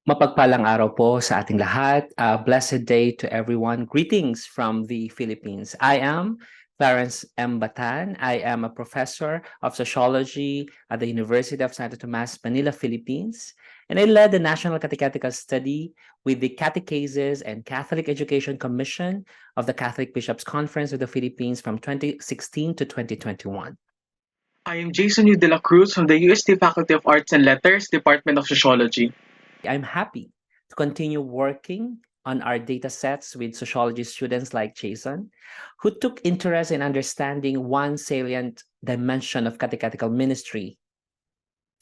Mapagpalang araw po sa ating lahat. Blessed day to everyone. Greetings from the Philippines. I am Clarence M. Batan. I am a professor of sociology at the University of Santo Tomas, Manila, Philippines. And I led the National Catechetical Study with the Catechesis and Catholic Education Commission of the Catholic Bishops' Conference of the Philippines from 2016 to 2021. I am Jason Dela Cruz from the UST Faculty of Arts and Letters, Department of Sociology. I'm happy to continue working on our data sets with sociology students like Jason, who took interest in understanding one salient dimension of catechetical ministry.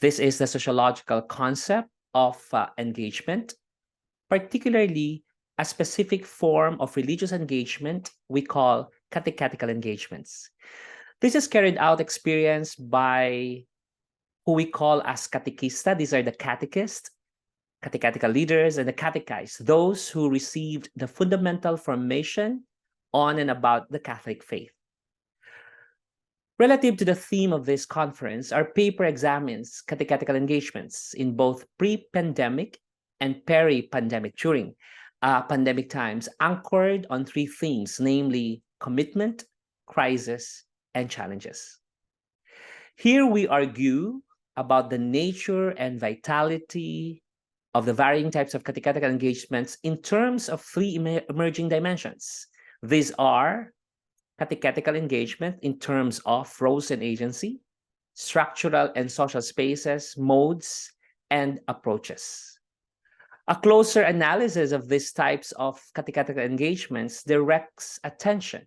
This is the sociological concept of engagement, particularly a specific form of religious engagement we call catechetical engagements. This is carried out experience by who we call as catechista. These are the catechists, catechetical leaders, and the catechized, those who received the fundamental formation on and about the Catholic faith. Relative to the theme of this conference, our paper examines catechetical engagements in both pre-pandemic and peri-pandemic during pandemic times, anchored on three themes, namely commitment, crisis, and challenges. Here we argue about the nature and vitality of the varying types of catechetical engagements in terms of three emerging dimensions. These are catechetical engagement in terms of roles and agency, structural and social spaces, modes, and approaches. A closer analysis of these types of catechetical engagements directs attention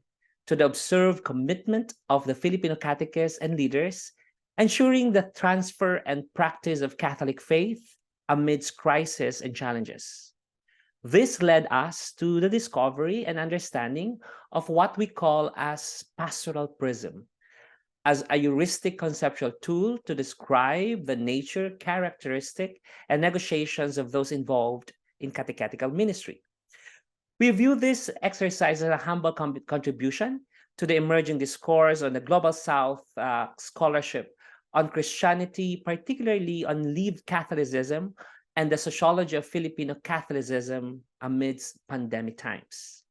to the observed commitment of the Filipino catechists and leaders, ensuring the transfer and practice of Catholic faith amidst crises and challenges. This led us to the discovery and understanding of what we call as pastoral prism, as a heuristic conceptual tool to describe the nature, characteristic, and negotiations of those involved in catechetical ministry. We view this exercise as a humble contribution to the emerging discourse on the Global South scholarship on Christianity, particularly on lived Catholicism and the sociology of Filipino Catholicism amidst pandemic times.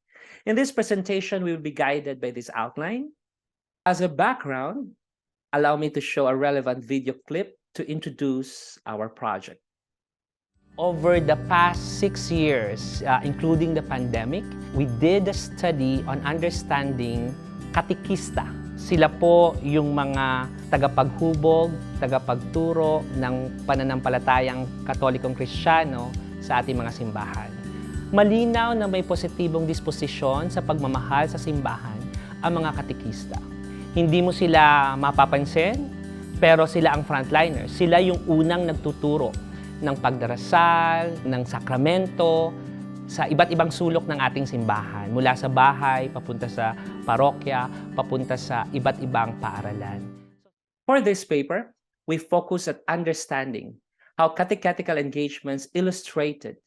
In this presentation, we will be guided by this outline. As a background, allow me to show a relevant video clip to introduce our project. Over the past 6 years, including the pandemic, we did a study on understanding catechista. Sila po yung mga tagapaghubog, tagapagturo ng pananampalatayang Katolikong Kristiyano sa ating mga simbahan. Malinaw na may positibong disposisyon sa pagmamahal sa simbahan ang mga katekista. Hindi mo sila mapapansin, pero sila ang frontliners. Sila yung unang nagtuturo ng pagdarasal, ng sakramento, sa iba't ibang sulok ng ating simbahan, mula sa bahay, papunta sa parokya, papunta sa iba't ibang paaralan. For this paper, we focus at understanding how catechetical engagements illustrated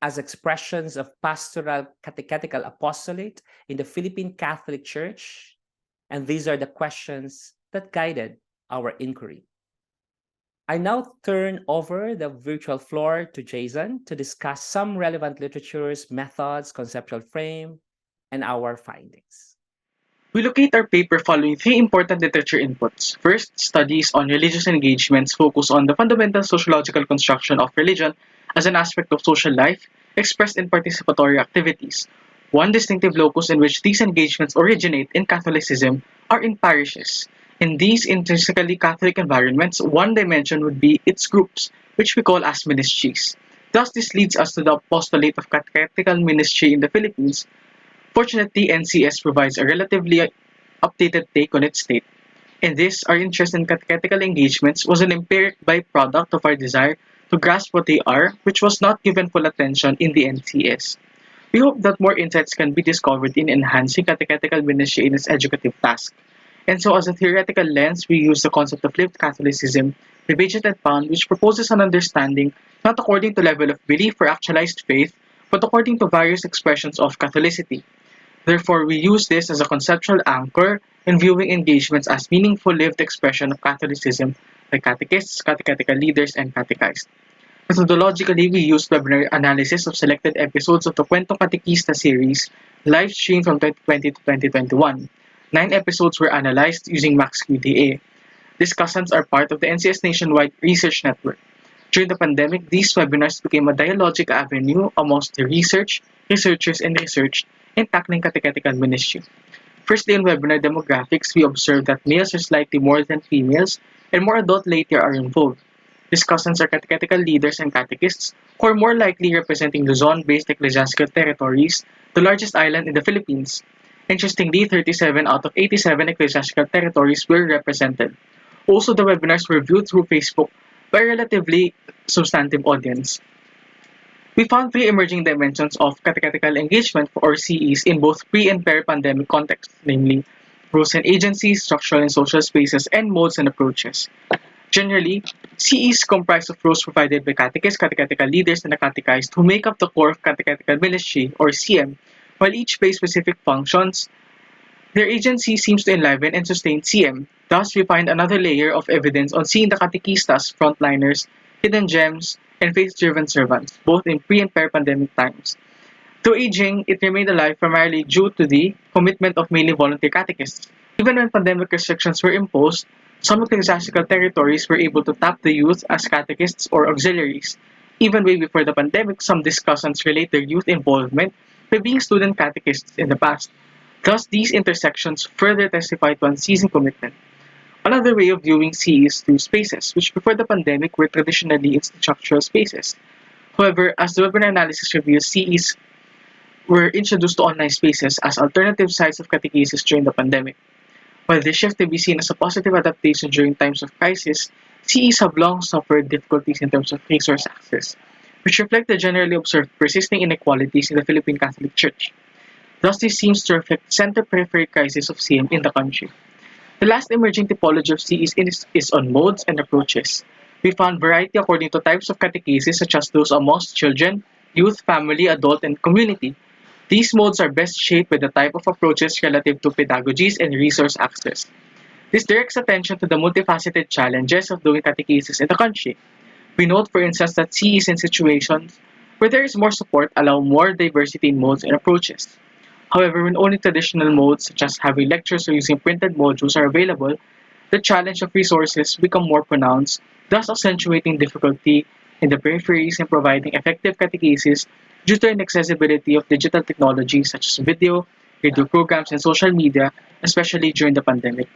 as expressions of pastoral catechetical apostolate in the Philippine Catholic Church, and these are the questions that guided our inquiry. I now turn over the virtual floor to Jason to discuss some relevant literatures, methods, conceptual frame, and our findings. We locate our paper following three important literature inputs. First, studies on religious engagements focus on the fundamental sociological construction of religion as an aspect of social life expressed in participatory activities. One distinctive locus in which these engagements originate in Catholicism are in parishes. In these intrinsically Catholic environments, one dimension would be its groups, which we call as ministries. Thus, this leads us to the postulate of catechetical ministry in the Philippines. Fortunately, NCS provides a relatively updated take on its state. In this, our interest in catechetical engagements was an empiric byproduct of our desire to grasp what they are, which was not given full attention in the NCS. We hope that more insights can be discovered in enhancing catechetical ministry in its educative task. And so, as a theoretical lens, we use the concept of lived Catholicism, Rebaged and Pound, which proposes an understanding not according to level of belief or actualized faith, but according to various expressions of Catholicity. Therefore, we use this as a conceptual anchor in viewing engagements as meaningful lived expression of Catholicism by catechists, catechetical leaders, and catechized. Methodologically, we used webinar analysis of selected episodes of the Kwentong Katekista series, live streamed from 2020 to 2021. 9 episodes were analyzed using MaxQDA. Discussants are part of the NCS Nationwide Research Network. During the pandemic, these webinars became a dialogic avenue amongst the researchers, and research in tackling catechetical ministry. Firstly, in webinar demographics, we observed that males are slightly more than females, and more adult later are involved. Discussants are catechetical leaders and catechists, who are more likely representing Luzon-based ecclesiastical territories, the largest island in the Philippines. Interestingly, 37 out of 87 ecclesiastical territories were represented. Also, the webinars were viewed through Facebook by a relatively substantive audience. We found three emerging dimensions of catechetical engagement or CEs in both pre and peri-pandemic contexts, namely roles and agencies, structural and social spaces, and modes and approaches. Generally, CEs comprise of roles provided by catechists, catechetical leaders, and the catechized who make up the core of catechetical ministry or CM, while each plays specific functions. Their agency seems to enliven and sustain CM. Thus, we find another layer of evidence on seeing the catechistas, frontliners, hidden gems, and faith-driven servants, both in pre and peri-pandemic times. Through aging, it remained alive primarily due to the commitment of mainly volunteer catechists. Even when pandemic restrictions were imposed, some ecclesiastical territories were able to tap the youth as catechists or auxiliaries. Even way before the pandemic, some discussants relate their youth involvement by being student catechists in the past. Thus, these intersections further testify to unceasing commitment. Another way of viewing C is through spaces, which before the pandemic were traditionally structural spaces. However, as the webinar analysis reveals, CEs were introduced to online spaces as alternative sites of catechesis during the pandemic. While this shift may be seen as a positive adaptation during times of crisis, CEs have long suffered difficulties in terms of resource access, which reflect the generally observed persisting inequalities in the Philippine Catholic Church. Thus, this seems to reflect the center-periphery crisis of CM in the country. The last emerging typology of CEs is on modes and approaches. We found variety according to types of catechesis such as those amongst children, youth, family, adult, and community. These modes are best shaped by the type of approaches relative to pedagogies and resource access. This directs attention to the multifaceted challenges of doing catechesis in the country. We note, for instance, that CEs in situations where there is more support allow more diversity in modes and approaches. However, when only traditional modes such as having lectures or using printed modules are available, the challenge of resources become more pronounced, thus accentuating difficulty in the peripheries in providing effective catechesis due to inaccessibility of digital technologies such as video, radio programs, and social media, especially during the pandemic.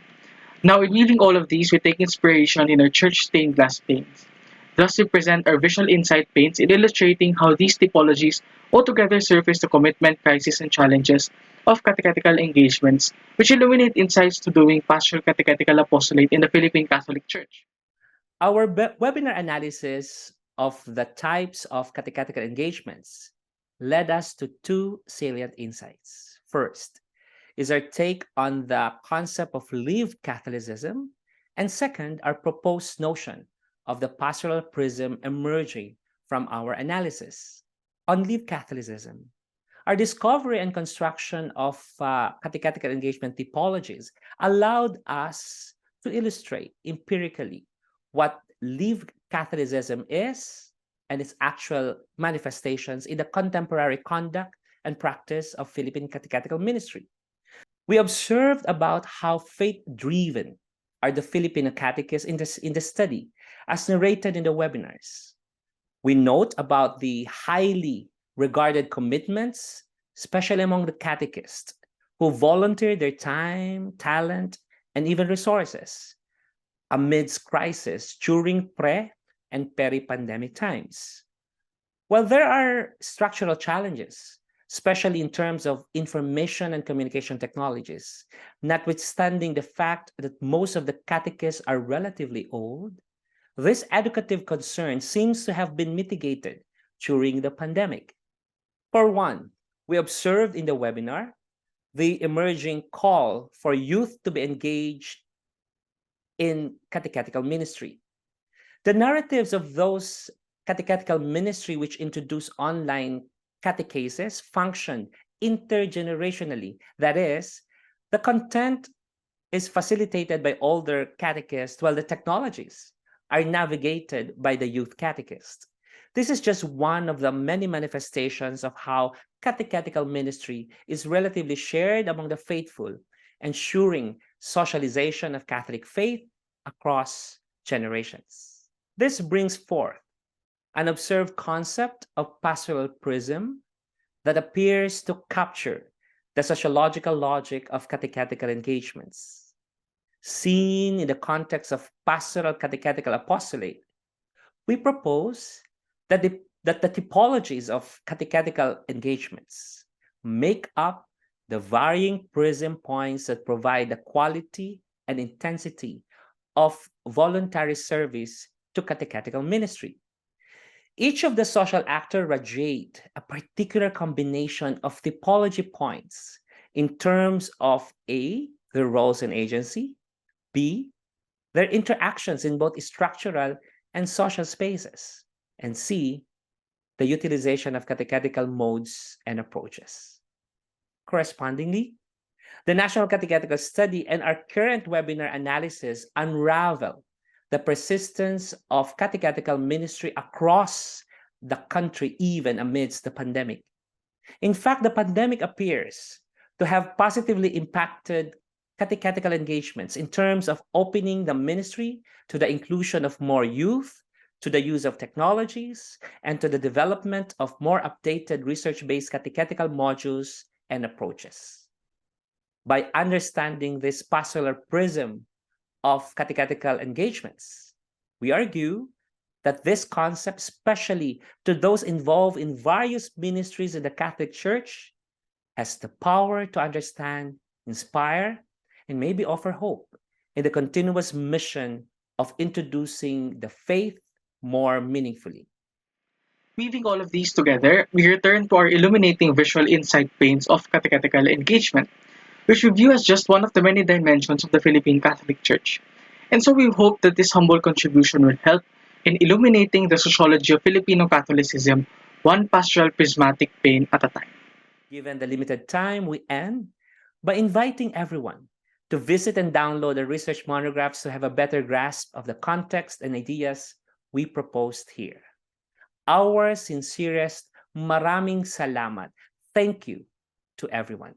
Now, in weaving all of these, we take inspiration in our church stained glass paints. Thus, we present our visual insight paints in illustrating how these typologies altogether surface the commitment, crisis, and challenges of catechetical engagements, which illuminate insights to doing pastoral catechetical apostolate in the Philippine Catholic Church. Our webinar analysis of the types of catechetical engagements led us to two salient insights. First is our take on the concept of lived Catholicism, and second, our proposed notion of the pastoral prism emerging from our analysis. On lived Catholicism, our discovery and construction of catechetical engagement typologies allowed us to illustrate empirically what lived Catholicism is and its actual manifestations in the contemporary conduct and practice of Philippine catechetical ministry. We observed about how faith-driven are the Filipino catechists in the study, as narrated in the webinars. We note about the highly regarded commitments, especially among the catechists, who volunteer their time, talent, and even resources amidst crisis during pre- and peri-pandemic times. While there are structural challenges, especially in terms of information and communication technologies, notwithstanding the fact that most of the catechists are relatively old, this educative concern seems to have been mitigated during the pandemic. For one, we observed in the webinar the emerging call for youth to be engaged in catechetical ministry. The narratives of those catechetical ministry which introduce online catechesis function intergenerationally. That is, the content is facilitated by older catechists while the technologies are navigated by the youth catechist. This is just one of the many manifestations of how catechetical ministry is relatively shared among the faithful, ensuring socialization of Catholic faith across generations. This brings forth an observed concept of pastoral prism that appears to capture the sociological logic of catechetical engagements. Seen in the context of pastoral catechetical apostolate, we propose that the typologies of catechetical engagements make up the varying prism points that provide the quality and intensity of voluntary service to catechetical ministry. Each of the social actors radiate a particular combination of typology points in terms of A, their roles and agency, B, their interactions in both structural and social spaces, and C, the utilization of catechetical modes and approaches. Correspondingly, the National Catechetical Study and our current webinar analysis unravel the persistence of catechetical ministry across the country, even amidst the pandemic. In fact, the pandemic appears to have positively impacted catechetical engagements in terms of opening the ministry to the inclusion of more youth, to the use of technologies, and to the development of more updated research-based catechetical modules and approaches. By understanding this pastoral prism of catechetical engagements, we argue that this concept, especially to those involved in various ministries in the Catholic Church, has the power to understand, inspire, and maybe offer hope in the continuous mission of introducing the faith more meaningfully. Weaving all of these together, we return to our illuminating visual insight panes of catechetical engagement, which we view as just one of the many dimensions of the Philippine Catholic Church. And so we hope that this humble contribution will help in illuminating the sociology of Filipino Catholicism, one pastoral prismatic pane at a time. Given the limited time, we end by inviting everyone to visit and download the research monographs to have a better grasp of the context and ideas we proposed here. Our sincerest maraming salamat. Thank you to everyone.